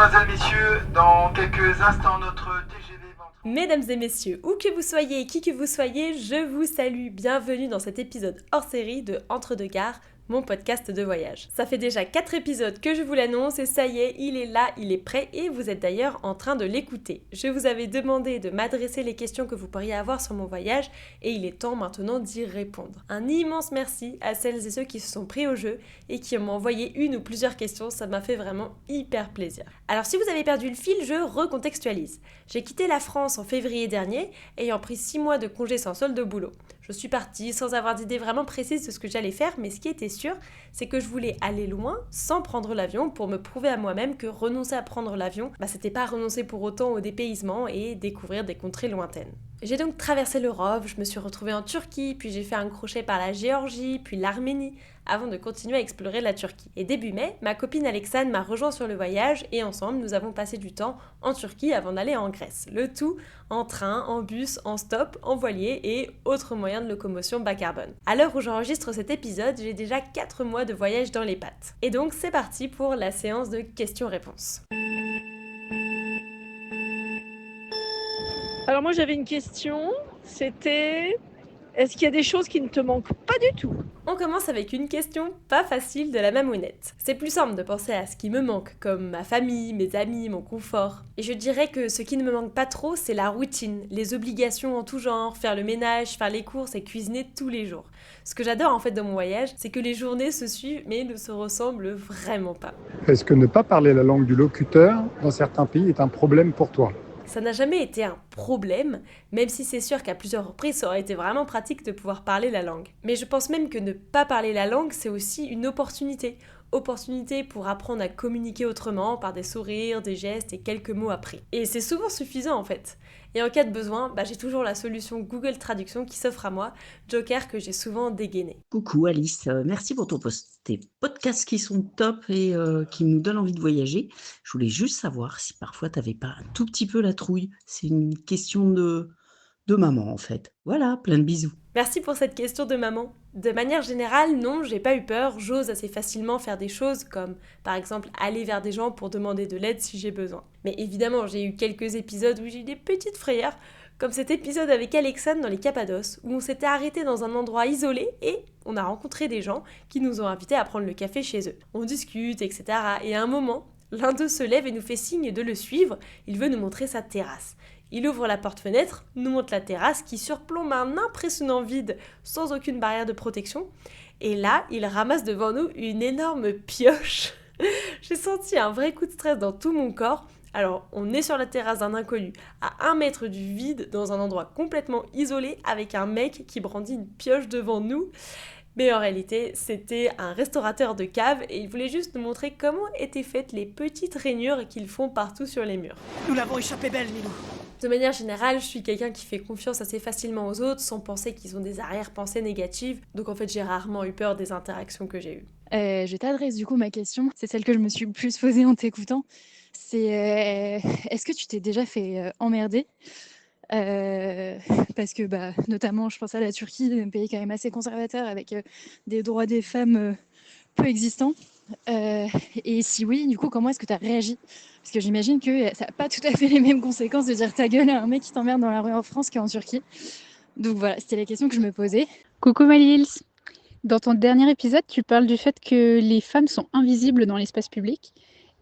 mesdemoiselles, messieurs, dans quelques instants, notre TGV va entrer. Mesdames et messieurs, où que vous soyez et qui que vous soyez, je vous salue. Bienvenue dans cet épisode hors série de Entre deux gares, mon podcast de voyage. Ça fait déjà 4 épisodes que je vous l'annonce et ça y est, il est là, il est prêt et vous êtes d'ailleurs en train de l'écouter. Je vous avais demandé de m'adresser les questions que vous pourriez avoir sur mon voyage et il est temps maintenant d'y répondre. Un immense merci à celles et ceux qui se sont pris au jeu et qui m'ont envoyé une ou plusieurs questions, ça m'a fait vraiment hyper plaisir. Alors si vous avez perdu le fil, je recontextualise. J'ai quitté la France en février dernier, ayant pris 6 mois de congé sans solde au boulot. Je suis partie sans avoir d'idée vraiment précise de ce que j'allais faire, mais ce qui était sûr, c'est que je voulais aller loin sans prendre l'avion pour me prouver à moi-même que renoncer à prendre l'avion, c'était pas renoncer pour autant au dépaysement et découvrir des contrées lointaines. J'ai donc traversé l'Europe, je me suis retrouvée en Turquie, puis j'ai fait un crochet par la Géorgie, puis l'Arménie, avant de continuer à explorer la Turquie. Et début mai, ma copine Alexandre m'a rejoint sur le voyage et ensemble nous avons passé du temps en Turquie avant d'aller en Grèce. Le tout en train, en bus, en stop, en voilier et autres moyens de locomotion bas carbone. À l'heure où j'enregistre cet épisode, j'ai déjà 4 mois de voyage dans les pattes. Et donc c'est parti pour la séance de questions-réponses. Alors moi j'avais une question, c'était est-ce qu'il y a des choses qui ne te manquent pas du tout ? On commence avec une question pas facile de la mamounette. C'est plus simple de penser à ce qui me manque, comme ma famille, mes amis, mon confort. Et je dirais que ce qui ne me manque pas trop, c'est la routine, les obligations en tout genre, faire le ménage, faire les courses et cuisiner tous les jours. Ce que j'adore en fait dans mon voyage, c'est que les journées se suivent mais ne se ressemblent vraiment pas. Est-ce que ne pas parler la langue du locuteur dans certains pays est un problème pour toi ? Ça n'a jamais été un problème, même si c'est sûr qu'à plusieurs reprises, ça aurait été vraiment pratique de pouvoir parler la langue. Mais je pense même que ne pas parler la langue, c'est aussi une opportunité. Opportunité pour apprendre à communiquer autrement par des sourires, des gestes et quelques mots appris. Et c'est souvent suffisant en fait. Et en cas de besoin, j'ai toujours la solution Google Traduction qui s'offre à moi, joker que j'ai souvent dégainé. Coucou Alice, merci pour tes podcasts qui sont top et qui nous donnent envie de voyager. Je voulais juste savoir si parfois t'avais pas un tout petit peu la trouille. C'est une question de maman en fait. Voilà, plein de bisous. Merci pour cette question de maman. De manière générale, non, j'ai pas eu peur, j'ose assez facilement faire des choses comme, par exemple, aller vers des gens pour demander de l'aide si j'ai besoin. Mais évidemment, j'ai eu quelques épisodes où j'ai eu des petites frayeurs, comme cet épisode avec Alexandre dans les Cappadoces, où on s'était arrêté dans un endroit isolé et on a rencontré des gens qui nous ont invités à prendre le café chez eux. On discute, etc. Et à un moment, l'un d'eux se lève et nous fait signe de le suivre, il veut nous montrer sa terrasse. Il ouvre la porte-fenêtre, nous montre la terrasse qui surplombe un impressionnant vide sans aucune barrière de protection. Et là, il ramasse devant nous une énorme pioche. J'ai senti un vrai coup de stress dans tout mon corps. Alors, on est sur la terrasse d'un inconnu, à 1 mètre du vide, dans un endroit complètement isolé, avec un mec qui brandit une pioche devant nous. Mais en réalité, c'était un restaurateur de cave et il voulait juste nous montrer comment étaient faites les petites rainures qu'ils font partout sur les murs. Nous l'avons échappé belle, Milou. De manière générale, je suis quelqu'un qui fait confiance assez facilement aux autres sans penser qu'ils ont des arrière-pensées négatives. Donc en fait, j'ai rarement eu peur des interactions que j'ai eues. Je t'adresse du coup ma question, c'est celle que je me suis le plus posée en t'écoutant. C'est est-ce que tu t'es déjà fait emmerder parce que notamment je pense à la Turquie, un pays quand même assez conservateur avec des droits des femmes peu existants. Et si oui, du coup, comment est-ce que tu as réagi ? Parce que j'imagine que ça n'a pas tout à fait les mêmes conséquences de dire ta gueule à un mec qui t'emmerde dans la rue en France qu'en Turquie. Donc voilà, c'était la question que je me posais. Coucou Malils. Dans ton dernier épisode, tu parles du fait que les femmes sont invisibles dans l'espace public.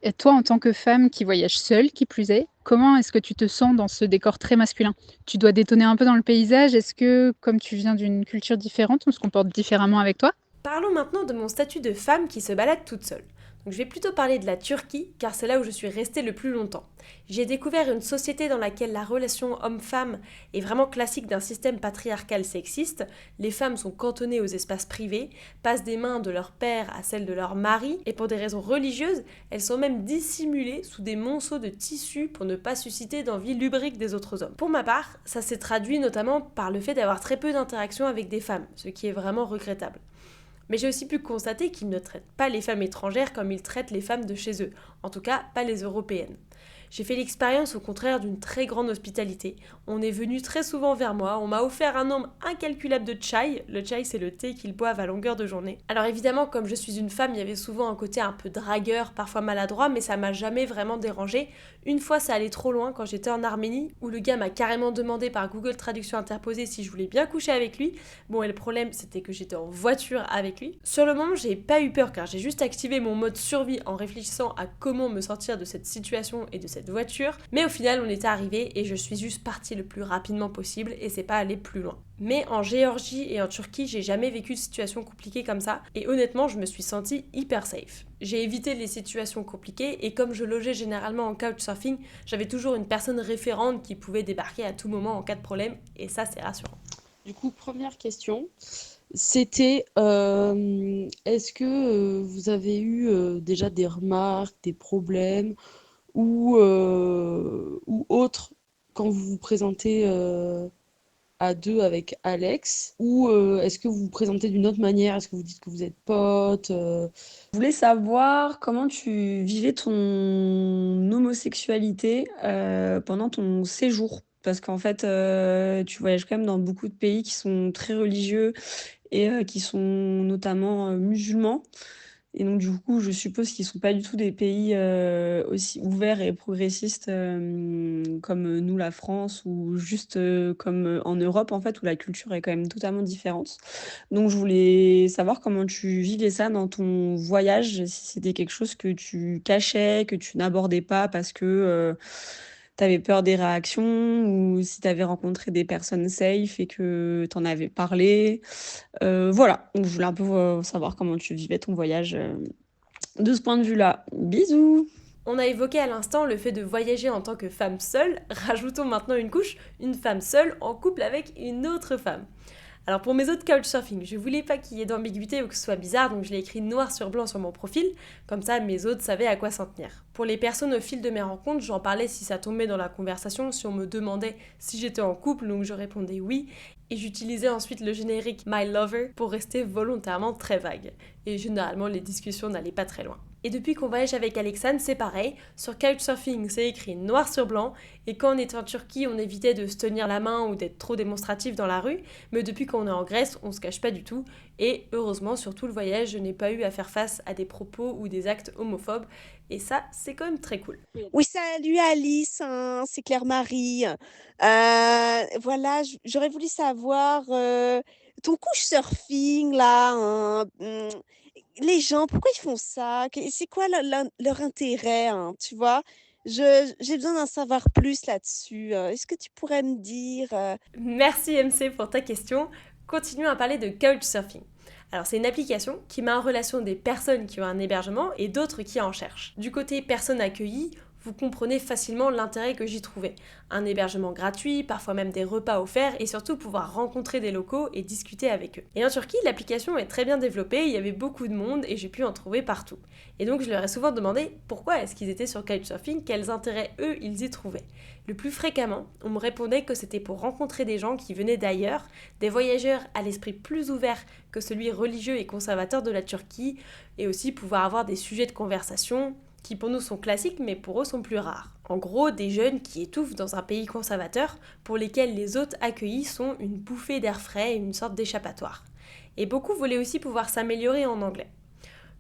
Et toi, en tant que femme qui voyage seule, qui plus est, comment est-ce que tu te sens dans ce décor très masculin ? Tu dois détonner un peu dans le paysage. Est-ce que, comme tu viens d'une culture différente, on se comporte différemment avec toi ? Parlons maintenant de mon statut de femme qui se balade toute seule. Donc je vais plutôt parler de la Turquie, car c'est là où je suis restée le plus longtemps. J'ai découvert une société dans laquelle la relation homme-femme est vraiment classique d'un système patriarcal sexiste. Les femmes sont cantonnées aux espaces privés, passent des mains de leur père à celles de leur mari, et pour des raisons religieuses, elles sont même dissimulées sous des monceaux de tissu pour ne pas susciter d'envie lubrique des autres hommes. Pour ma part, ça s'est traduit notamment par le fait d'avoir très peu d'interactions avec des femmes, ce qui est vraiment regrettable. Mais j'ai aussi pu constater qu'ils ne traitent pas les femmes étrangères comme ils traitent les femmes de chez eux, en tout cas pas les européennes. J'ai fait l'expérience au contraire d'une très grande hospitalité. On est venu très souvent vers moi, on m'a offert un nombre incalculable de chai. Le chai, c'est le thé qu'ils boivent à longueur de journée. Alors évidemment, comme je suis une femme, il y avait souvent un côté un peu dragueur, parfois maladroit, mais ça m'a jamais vraiment dérangée. Une fois, ça allait trop loin quand j'étais en Arménie, où le gars m'a carrément demandé par Google Traduction interposée si je voulais bien coucher avec lui. Bon, et le problème, c'était que j'étais en voiture avec lui. Sur le moment, j'ai pas eu peur car j'ai juste activé mon mode survie en réfléchissant à comment me sortir de cette situation et de cette voiture. Mais au final, on était arrivé et je suis juste partie le plus rapidement possible et c'est pas allé plus loin. Mais en Géorgie et en Turquie, j'ai jamais vécu de situation compliquée comme ça et honnêtement, je me suis sentie hyper safe. J'ai évité les situations compliquées et comme je logeais généralement en couchsurfing, j'avais toujours une personne référente qui pouvait débarquer à tout moment en cas de problème et ça, c'est rassurant. Du coup, première question, c'était est-ce que vous avez eu déjà des remarques, des problèmes ou autres quand vous vous présentez à deux avec Alex? Ou est-ce que vous vous présentez d'une autre manière? Est-ce que vous dites que vous êtes potes? Je voulais savoir comment tu vivais ton homosexualité pendant ton séjour. Parce qu'en fait, tu voyages quand même dans beaucoup de pays qui sont très religieux et qui sont notamment musulmans. Et donc, du coup, je suppose qu'ils ne sont pas du tout des pays aussi ouverts et progressistes comme nous, la France, ou juste comme en Europe, en fait, où la culture est quand même totalement différente. Donc, je voulais savoir comment tu vivais ça dans ton voyage, si c'était quelque chose que tu cachais, que tu n'abordais pas parce que tu avais peur des réactions, ou si tu avais rencontré des personnes safe et que tu en avais parlé. Voilà, donc je voulais un peu savoir comment tu vivais ton voyage de ce point de vue-là. Bisous! On a évoqué à l'instant le fait de voyager en tant que femme seule, rajoutons maintenant une couche, une femme seule en couple avec une autre femme. Alors pour mes autres couchsurfing, je voulais pas qu'il y ait d'ambiguïté ou que ce soit bizarre, donc je l'ai écrit noir sur blanc sur mon profil, comme ça mes autres savaient à quoi s'en tenir. Pour les personnes au fil de mes rencontres, j'en parlais si ça tombait dans la conversation, si on me demandait si j'étais en couple, donc je répondais oui, et j'utilisais ensuite le générique My Lover pour rester volontairement très vague. Et généralement les discussions n'allaient pas très loin. Et depuis qu'on voyage avec Alexandre, c'est pareil. Sur Couchsurfing, c'est écrit noir sur blanc. Et quand on était en Turquie, on évitait de se tenir la main ou d'être trop démonstratif dans la rue. Mais depuis qu'on est en Grèce, on se cache pas du tout. Et heureusement, sur tout le voyage, je n'ai pas eu à faire face à des propos ou des actes homophobes. Et ça, c'est quand même très cool. Oui, salut Alice, hein, c'est Claire-Marie. Voilà, j'aurais voulu savoir ton couchsurfing là, hein, les gens, pourquoi ils font ça? C'est quoi leur intérêt, hein, tu vois? J'ai besoin d'en savoir plus là-dessus. Est-ce que tu pourrais me dire? Merci MC pour ta question. Continuons à parler de Couchsurfing. Alors c'est une application qui met en relation des personnes qui ont un hébergement et d'autres qui en cherchent. Du côté personnes accueillies, vous comprenez facilement l'intérêt que j'y trouvais. Un hébergement gratuit, parfois même des repas offerts et surtout pouvoir rencontrer des locaux et discuter avec eux. Et en Turquie, l'application est très bien développée, il y avait beaucoup de monde et j'ai pu en trouver partout. Et donc je leur ai souvent demandé pourquoi est-ce qu'ils étaient sur Couchsurfing, quels intérêts eux ils y trouvaient. Le plus fréquemment, on me répondait que c'était pour rencontrer des gens qui venaient d'ailleurs, des voyageurs à l'esprit plus ouvert que celui religieux et conservateur de la Turquie, et aussi pouvoir avoir des sujets de conversation qui pour nous sont classiques mais pour eux sont plus rares. En gros, des jeunes qui étouffent dans un pays conservateur pour lesquels les hôtes accueillis sont une bouffée d'air frais et une sorte d'échappatoire. Et beaucoup voulaient aussi pouvoir s'améliorer en anglais.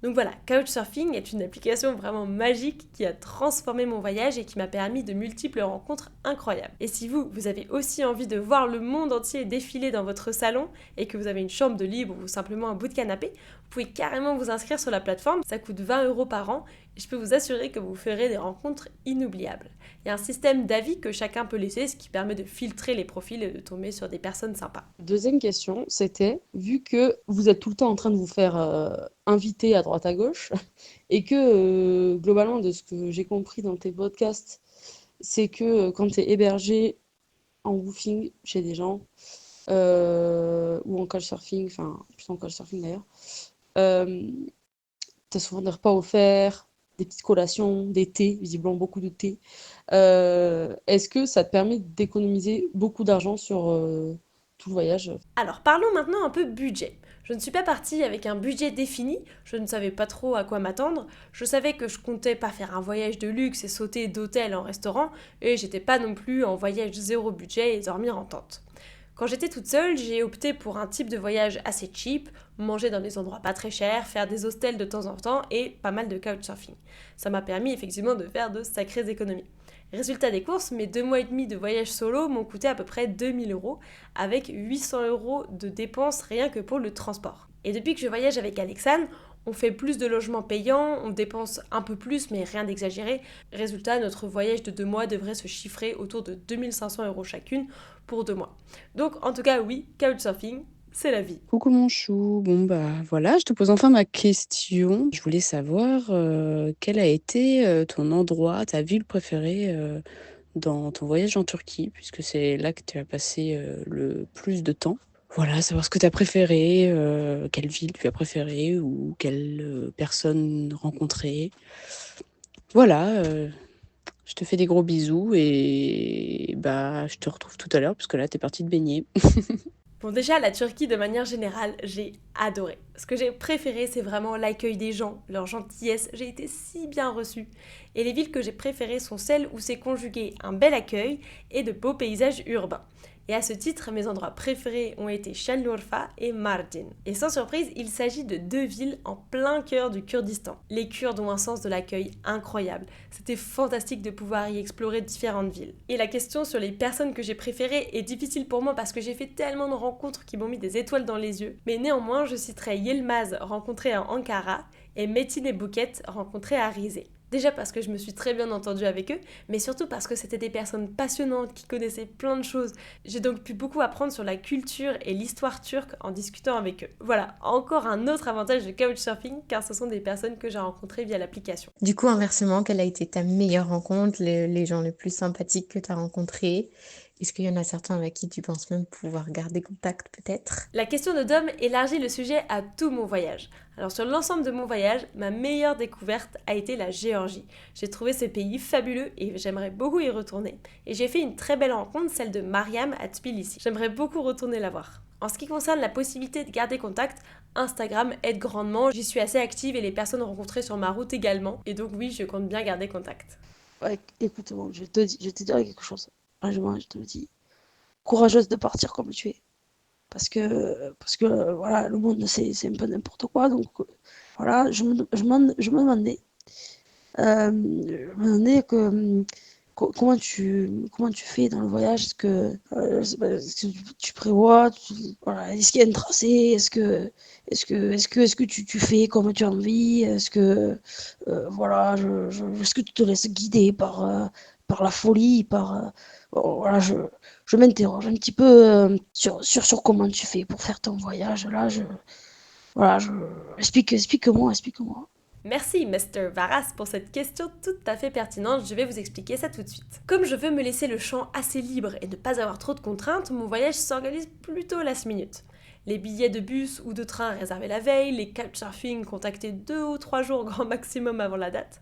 Donc voilà, Couchsurfing est une application vraiment magique qui a transformé mon voyage et qui m'a permis de multiples rencontres incroyables. Et si vous avez aussi envie de voir le monde entier défiler dans votre salon et que vous avez une chambre de libre ou simplement un bout de canapé, vous pouvez carrément vous inscrire sur la plateforme, ça coûte 20 € par an et je peux vous assurer que vous ferez des rencontres inoubliables. Il y a un système d'avis que chacun peut laisser, ce qui permet de filtrer les profils et de tomber sur des personnes sympas. Deuxième question, c'était, vu que vous êtes tout le temps en train de vous faire inviter à droite à gauche, et que globalement, de ce que j'ai compris dans tes podcasts, c'est que quand tu es hébergé en woofing chez des gens, ou en couchsurfing, enfin, plutôt en couchsurfing d'ailleurs, tu as souvent des repas offerts, des petites collations, des thés, visiblement beaucoup de thé. Est-ce que ça te permet d'économiser beaucoup d'argent sur tout le voyage? Alors parlons maintenant un peu budget. Je ne suis pas partie avec un budget défini, je ne savais pas trop à quoi m'attendre, je savais que je comptais pas faire un voyage de luxe et sauter d'hôtel en restaurant, et j'étais pas non plus en voyage zéro budget et dormir en tente. Quand j'étais toute seule, j'ai opté pour un type de voyage assez cheap, manger dans des endroits pas très chers, faire des hostels de temps en temps et pas mal de couchsurfing. Ça m'a permis effectivement de faire de sacrées économies. Résultat des courses, mes 2 mois et demi de voyage solo m'ont coûté à peu près 2000 € avec 800 € de dépenses rien que pour le transport. Et depuis que je voyage avec Alexandre, on fait plus de logements payants, on dépense un peu plus mais rien d'exagéré. Résultat, notre voyage de 2 mois devrait se chiffrer autour de 2500 € chacune pour 2 mois. Donc en tout cas oui, couchsurfing, c'est la vie. Coucou mon chou, bon bah voilà, je te pose enfin ma question. Je voulais savoir quel a été ton endroit, ta ville préférée dans ton voyage en Turquie, puisque c'est là que tu as passé le plus de temps. Voilà, savoir ce que tu as préféré, quelle ville tu as préférée ou quelle personne rencontrée. Voilà, je te fais des gros bisous et bah je te retrouve tout à l'heure, parce que là t'es partie te baigner. Bon déjà, la Turquie de manière générale, j'ai adoré. Ce que j'ai préféré, c'est vraiment l'accueil des gens, leur gentillesse, j'ai été si bien reçue. Et les villes que j'ai préférées sont celles où c'est conjugué un bel accueil et de beaux paysages urbains. Et à ce titre, mes endroits préférés ont été Şanlıurfa et Mardin. Et sans surprise, il s'agit de 2 villes en plein cœur du Kurdistan. Les Kurdes ont un sens de l'accueil incroyable. C'était fantastique de pouvoir y explorer différentes villes. Et la question sur les personnes que j'ai préférées est difficile pour moi parce que j'ai fait tellement de rencontres qui m'ont mis des étoiles dans les yeux. Mais néanmoins, je citerai Yilmaz rencontré à Ankara et Metin et Bouquet rencontrés à Rize. Déjà parce que je me suis très bien entendue avec eux, mais surtout parce que c'était des personnes passionnantes qui connaissaient plein de choses. J'ai donc pu beaucoup apprendre sur la culture et l'histoire turque en discutant avec eux. Voilà, encore un autre avantage de couchsurfing, car ce sont des personnes que j'ai rencontrées via l'application. Du coup, inversement, quelle a été ta meilleure rencontre, les gens les plus sympathiques que tu as rencontrés? Est-ce qu'il y en a certains avec qui tu penses même pouvoir garder contact peut-être? La question de Dom élargit le sujet à tout mon voyage. Alors sur l'ensemble de mon voyage, ma meilleure découverte a été la Géorgie. J'ai trouvé ce pays fabuleux et j'aimerais beaucoup y retourner. Et j'ai fait une très belle rencontre, celle de Mariam à Tbilissi. J'aimerais beaucoup retourner la voir. En ce qui concerne la possibilité de garder contact, Instagram aide grandement. J'y suis assez active et les personnes rencontrées sur ma route également. Et donc oui, je compte bien garder contact. Ouais, écoute, bon, je te dire quelque chose. Franchement, je te le dis. Courageuse de partir comme tu es. Parce que voilà, le monde, c'est un peu n'importe quoi. Donc, voilà, je me demandais comment tu fais dans le voyage. Est-ce que tu prévois, voilà, est-ce qu'il y a un tracé? Est-ce que tu fais comme tu as envie? Est-ce que voilà, est-ce que tu te laisses guider par la folie, voilà, je m'interroge un petit peu sur comment tu fais pour faire ton voyage. Là, explique-moi. Merci Mr. Varas pour cette question tout à fait pertinente, je vais vous expliquer ça tout de suite. Comme je veux me laisser le champ assez libre et ne pas avoir trop de contraintes, mon voyage s'organise plutôt last minute. Les billets de bus ou de train réservés la veille, les couchsurfing contactés 2 ou 3 jours grand maximum avant la date.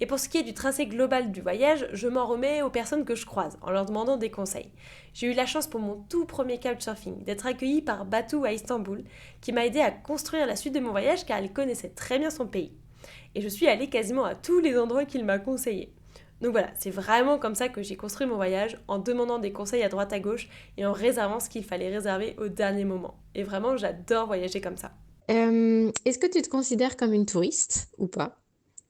Et pour ce qui est du tracé global du voyage, je m'en remets aux personnes que je croise en leur demandant des conseils. J'ai eu la chance pour mon tout premier couchsurfing d'être accueillie par Batu à Istanbul, qui m'a aidé à construire la suite de mon voyage car elle connaissait très bien son pays. Et je suis allée quasiment à tous les endroits qu'il m'a conseillés. Donc voilà, c'est vraiment comme ça que j'ai construit mon voyage, en demandant des conseils à droite à gauche et en réservant ce qu'il fallait réserver au dernier moment. Et vraiment, j'adore voyager comme ça. Est-ce que tu te considères comme une touriste ou pas?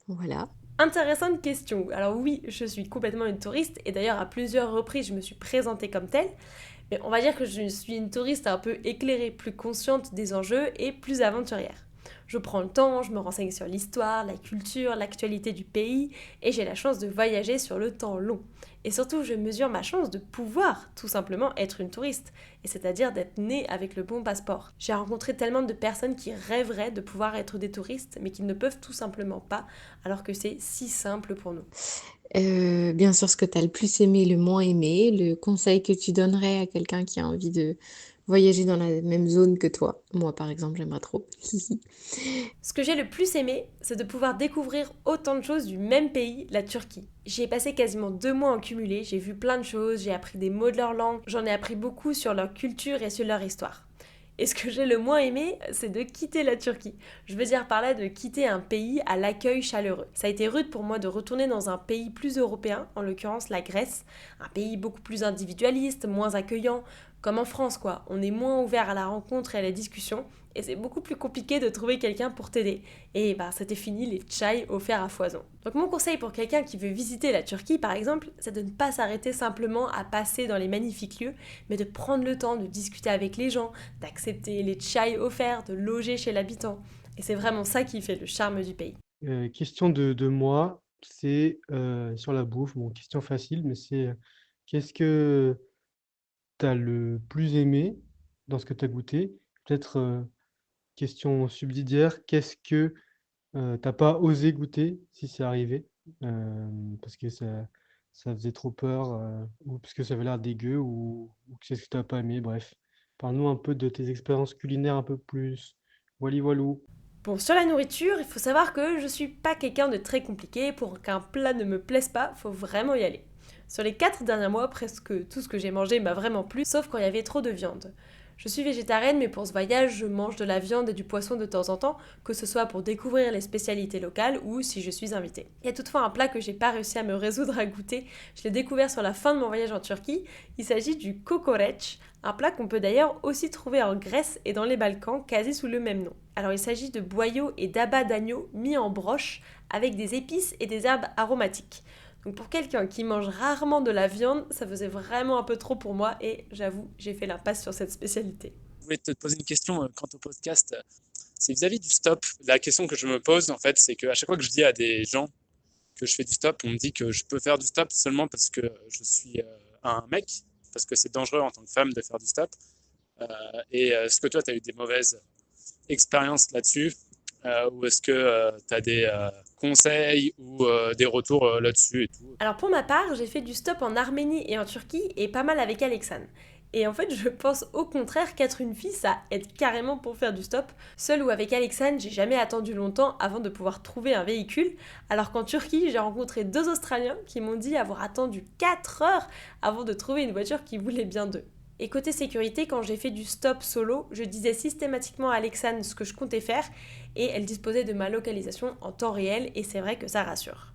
Voilà. Intéressante question. Alors oui, je suis complètement une touriste et d'ailleurs à plusieurs reprises je me suis présentée comme telle. Mais on va dire que je suis une touriste un peu éclairée, plus consciente des enjeux et plus aventurière. Je prends le temps, je me renseigne sur l'histoire, la culture, l'actualité du pays et j'ai la chance de voyager sur le temps long. Et surtout, je mesure ma chance de pouvoir tout simplement être une touriste, et c'est-à-dire d'être née avec le bon passeport. J'ai rencontré tellement de personnes qui rêveraient de pouvoir être des touristes, mais qui ne peuvent tout simplement pas, alors que c'est si simple pour nous. Bien sûr, ce que tu as le plus aimé, le moins aimé, le conseil que tu donnerais à quelqu'un qui a envie de voyager dans la même zone que toi. Moi, par exemple, j'aimerais trop. Ce que j'ai le plus aimé, c'est de pouvoir découvrir autant de choses du même pays, la Turquie. J'y ai passé quasiment 2 mois en cumulé, j'ai vu plein de choses, j'ai appris des mots de leur langue, j'en ai appris beaucoup sur leur culture et sur leur histoire. Et ce que j'ai le moins aimé, c'est de quitter la Turquie. Je veux dire par là de quitter un pays à l'accueil chaleureux. Ça a été rude pour moi de retourner dans un pays plus européen, en l'occurrence la Grèce, un pays beaucoup plus individualiste, moins accueillant, comme en France quoi. On est moins ouvert à la rencontre et à la discussion, et c'est beaucoup plus compliqué de trouver quelqu'un pour t'aider. Et c'était fini les tchaïs offerts à foison. Donc mon conseil pour quelqu'un qui veut visiter la Turquie par exemple, c'est de ne pas s'arrêter simplement à passer dans les magnifiques lieux, mais de prendre le temps de discuter avec les gens, d'accepter les tchaïs offerts, de loger chez l'habitant. Et c'est vraiment ça qui fait le charme du pays. Question de moi, c'est sur la bouffe. Bon, question facile, mais c'est qu'est-ce que tu as le plus aimé dans ce que tu as goûté? Peut-être question subsidiaire, qu'est-ce que t'as pas osé goûter si c'est arrivé? Parce que ça faisait trop peur, ou parce que ça avait l'air dégueu, ou qu'est-ce que t'as pas aimé? Bref, parle-nous un peu de tes expériences culinaires un peu plus. Wally Walou. Bon, sur la nourriture, il faut savoir que je suis pas quelqu'un de très compliqué. Pour qu'un plat ne me plaise pas, faut vraiment y aller. Sur les 4 derniers mois, presque tout ce que j'ai mangé m'a vraiment plu, sauf quand il y avait trop de viande. Je suis végétarienne, mais pour ce voyage, je mange de la viande et du poisson de temps en temps, que ce soit pour découvrir les spécialités locales ou si je suis invitée. Il y a toutefois un plat que j'ai pas réussi à me résoudre à goûter, je l'ai découvert sur la fin de mon voyage en Turquie, il s'agit du kokoreç, un plat qu'on peut d'ailleurs aussi trouver en Grèce et dans les Balkans, quasi sous le même nom. Alors il s'agit de boyaux et d'abats d'agneau mis en broche avec des épices et des herbes aromatiques. Donc pour quelqu'un qui mange rarement de la viande, ça faisait vraiment un peu trop pour moi et j'avoue, j'ai fait l'impasse sur cette spécialité. Je voulais te poser une question quant au podcast. C'est vis-à-vis du stop. La question que je me pose, en fait, c'est qu'à chaque fois que je dis à des gens que je fais du stop, on me dit que je peux faire du stop seulement parce que je suis un mec, parce que c'est dangereux en tant que femme de faire du stop. Est-ce que toi, tu as eu des mauvaises expériences là-dessus ou est-ce que tu as des conseils ou des retours là-dessus et tout? Alors pour ma part, j'ai fait du stop en Arménie et en Turquie et pas mal avec Alexane. Et en fait, je pense au contraire qu'être une fille, ça aide carrément pour faire du stop. Seule ou avec Alexane, j'ai jamais attendu longtemps avant de pouvoir trouver un véhicule, alors qu'en Turquie, j'ai rencontré 2 Australiens qui m'ont dit avoir attendu 4 heures avant de trouver une voiture qui voulait bien d'eux. Et côté sécurité, quand j'ai fait du stop solo, je disais systématiquement à Alexane ce que je comptais faire et elle disposait de ma localisation en temps réel et c'est vrai que ça rassure.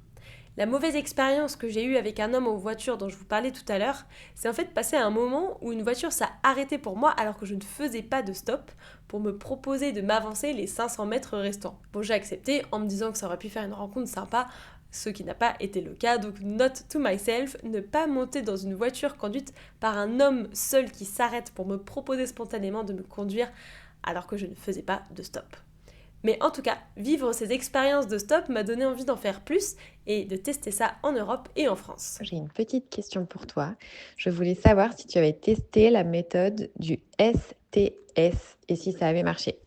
La mauvaise expérience que j'ai eue avec un homme en voiture dont je vous parlais tout à l'heure, c'est en fait passé à un moment où une voiture s'est arrêtée pour moi alors que je ne faisais pas de stop pour me proposer de m'avancer les 500 mètres restants. Bon, j'ai accepté en me disant que ça aurait pu faire une rencontre sympa, ce qui n'a pas été le cas, donc note to myself, ne pas monter dans une voiture conduite par un homme seul qui s'arrête pour me proposer spontanément de me conduire alors que je ne faisais pas de stop. Mais en tout cas, vivre ces expériences de stop m'a donné envie d'en faire plus et de tester ça en Europe et en France. J'ai une petite question pour toi. Je voulais savoir si tu avais testé la méthode du STS et si ça avait marché.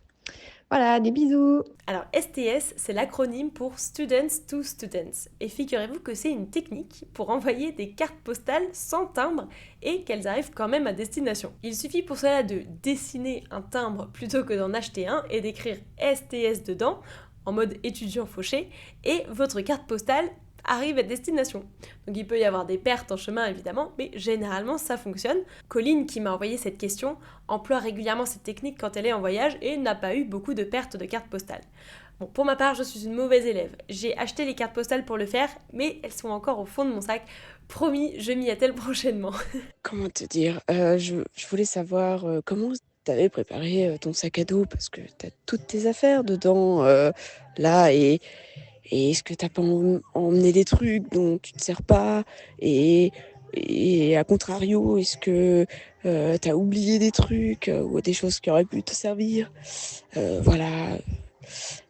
Voilà, des bisous. Alors STS, c'est l'acronyme pour Students to Students. Et figurez-vous que c'est une technique pour envoyer des cartes postales sans timbre et qu'elles arrivent quand même à destination. Il suffit pour cela de dessiner un timbre plutôt que d'en acheter un et d'écrire STS dedans, en mode étudiant fauché, et votre carte postale arrive à destination. Donc il peut y avoir des pertes en chemin évidemment, mais généralement ça fonctionne. Colline, qui m'a envoyé cette question, emploie régulièrement cette technique quand elle est en voyage et n'a pas eu beaucoup de pertes de cartes postales. Bon, pour ma part, je suis une mauvaise élève. J'ai acheté les cartes postales pour le faire, mais elles sont encore au fond de mon sac. Promis, je m'y attelle prochainement. Comment te dire? Je voulais savoir comment tu avais préparé ton sac à dos parce que tu as toutes tes affaires dedans là et est-ce que t'as pas emmené des trucs dont tu te sers pas et à contrario, est-ce que t'as oublié des trucs ou des choses qui auraient pu te servir? Voilà,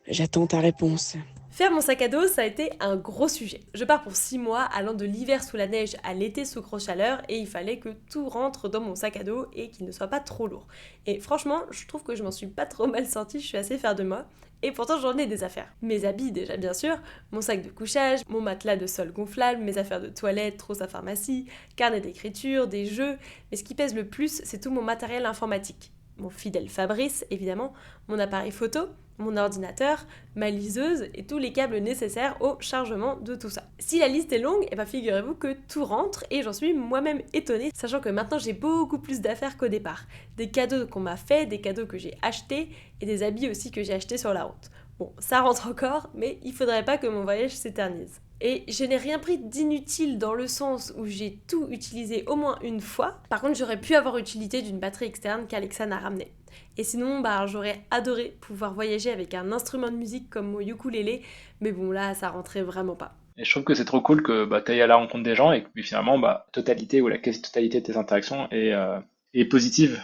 j'attends ta réponse. Faire mon sac à dos, ça a été un gros sujet. Je pars pour 6 mois, allant de l'hiver sous la neige à l'été sous grosse chaleur, et il fallait que tout rentre dans mon sac à dos et qu'il ne soit pas trop lourd. Et franchement, je trouve que je m'en suis pas trop mal sortie, je suis assez fière de moi. Et pourtant j'en ai des affaires. Mes habits déjà bien sûr, mon sac de couchage, mon matelas de sol gonflable, mes affaires de toilette, trousse à pharmacie, carnet d'écriture, des jeux, mais ce qui pèse le plus, c'est tout mon matériel informatique. Mon fidèle Fabrice, évidemment, mon appareil photo, mon ordinateur, ma liseuse et tous les câbles nécessaires au chargement de tout ça. Si la liste est longue, figurez-vous que tout rentre et j'en suis moi-même étonnée, sachant que maintenant j'ai beaucoup plus d'affaires qu'au départ. Des cadeaux qu'on m'a fait, des cadeaux que j'ai achetés et des habits aussi que j'ai achetés sur la route. Bon, ça rentre encore, mais il faudrait pas que mon voyage s'éternise. Et je n'ai rien pris d'inutile dans le sens où j'ai tout utilisé au moins une fois. Par contre, j'aurais pu avoir utilité d'une batterie externe qu'Alexa a ramenée. Et sinon, j'aurais adoré pouvoir voyager avec un instrument de musique comme mon ukulélé, mais bon là, ça rentrait vraiment pas. Et je trouve que c'est trop cool que tu ailles à la rencontre des gens et que puis, finalement, totalité ou la quasi-totalité de tes interactions est positive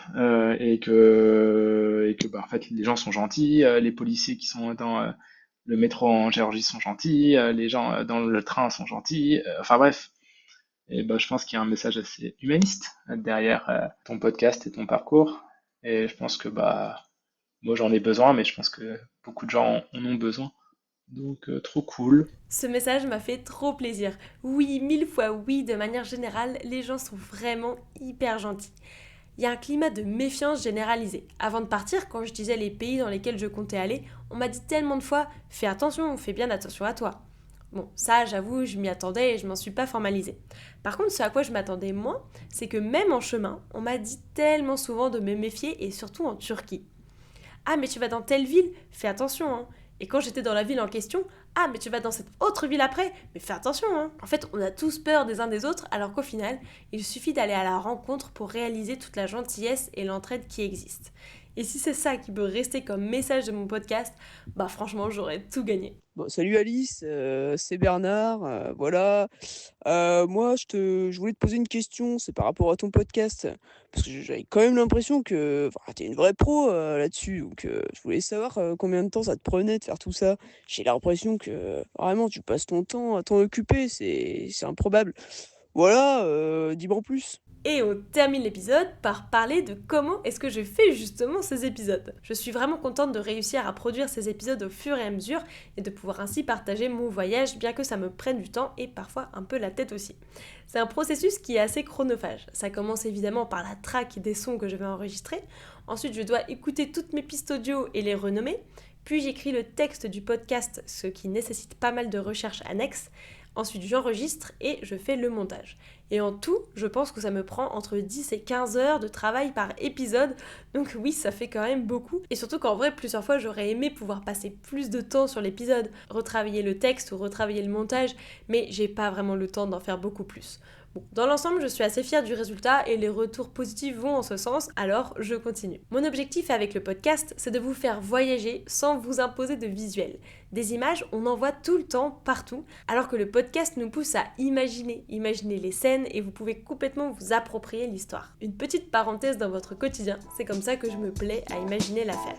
et que en fait, les gens sont gentils, les policiers qui sont dans le métro en Géorgie sont gentils, les gens dans le train sont gentils, enfin bref. Et je pense qu'il y a un message assez humaniste derrière ton podcast et ton parcours. Et je pense que moi j'en ai besoin, mais je pense que beaucoup de gens en ont besoin. Donc trop cool. Ce message m'a fait trop plaisir. Oui, 1000 fois oui, de manière générale, les gens sont vraiment hyper gentils. Il y a un climat de méfiance généralisé. Avant de partir, quand je disais les pays dans lesquels je comptais aller, on m'a dit tellement de fois « Fais attention, fais bien attention à toi ». Bon, ça, j'avoue, je m'y attendais et je m'en suis pas formalisée. Par contre, ce à quoi je m'attendais moins, c'est que même en chemin, on m'a dit tellement souvent de me méfier et surtout en Turquie. « Ah, mais tu vas dans telle ville, fais attention, hein !» Et quand j'étais dans la ville en question, « Ah, mais tu vas dans cette autre ville après, mais fais attention, hein !» En fait, on a tous peur des uns des autres, alors qu'au final, il suffit d'aller à la rencontre pour réaliser toute la gentillesse et l'entraide qui existent. Et si c'est ça qui peut rester comme message de mon podcast, franchement, j'aurais tout gagné. Bon, salut Alice, c'est Bernard, voilà. Moi, je voulais te poser une question, c'est par rapport à ton podcast, parce que j'avais quand même l'impression que t'es une vraie pro là-dessus, donc je voulais savoir combien de temps ça te prenait de faire tout ça. J'ai l'impression que vraiment tu passes ton temps à t'en occuper, c'est improbable. Voilà, dis-moi en plus. Et on termine l'épisode par parler de comment est-ce que je fais justement ces épisodes. Je suis vraiment contente de réussir à produire ces épisodes au fur et à mesure et de pouvoir ainsi partager mon voyage, bien que ça me prenne du temps et parfois un peu la tête aussi. C'est un processus qui est assez chronophage. Ça commence évidemment par la track des sons que je vais enregistrer. Ensuite, je dois écouter toutes mes pistes audio et les renommer. Puis j'écris le texte du podcast, ce qui nécessite pas mal de recherches annexes. Ensuite, j'enregistre et je fais le montage. Et en tout, je pense que ça me prend entre 10 et 15 heures de travail par épisode. Donc oui, ça fait quand même beaucoup. Et surtout qu'en vrai, plusieurs fois, j'aurais aimé pouvoir passer plus de temps sur l'épisode, retravailler le texte ou retravailler le montage, mais j'ai pas vraiment le temps d'en faire beaucoup plus. Bon, dans l'ensemble, je suis assez fière du résultat et les retours positifs vont en ce sens, alors je continue. Mon objectif avec le podcast, c'est de vous faire voyager sans vous imposer de visuels. Des images, on en voit tout le temps, partout, alors que le podcast nous pousse à imaginer les scènes et vous pouvez complètement vous approprier l'histoire. Une petite parenthèse dans votre quotidien, c'est comme ça que je me plais à imaginer l'affaire.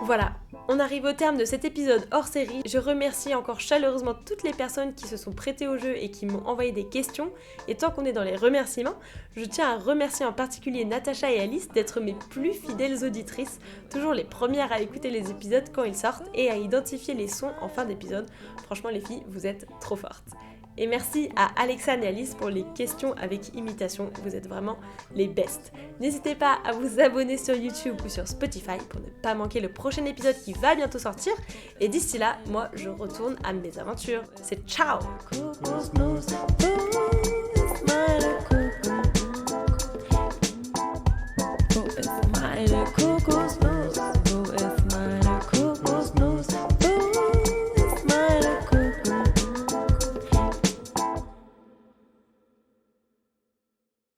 Voilà, on arrive au terme de cet épisode hors série. Je remercie encore chaleureusement toutes les personnes qui se sont prêtées au jeu et qui m'ont envoyé des questions. Et tant qu'on est dans les remerciements, je tiens à remercier en particulier Natacha et Alice d'être mes plus fidèles auditrices, toujours les premières à écouter les épisodes quand ils sortent et à identifier les sons en fin d'épisode. Franchement les filles, vous êtes trop fortes. Et merci à Alexa et Alice pour les questions avec imitation, vous êtes vraiment les bestes. N'hésitez pas à vous abonner sur YouTube ou sur Spotify pour ne pas manquer le prochain épisode qui va bientôt sortir. Et d'ici là, moi je retourne à mes aventures. C'est ciao! It's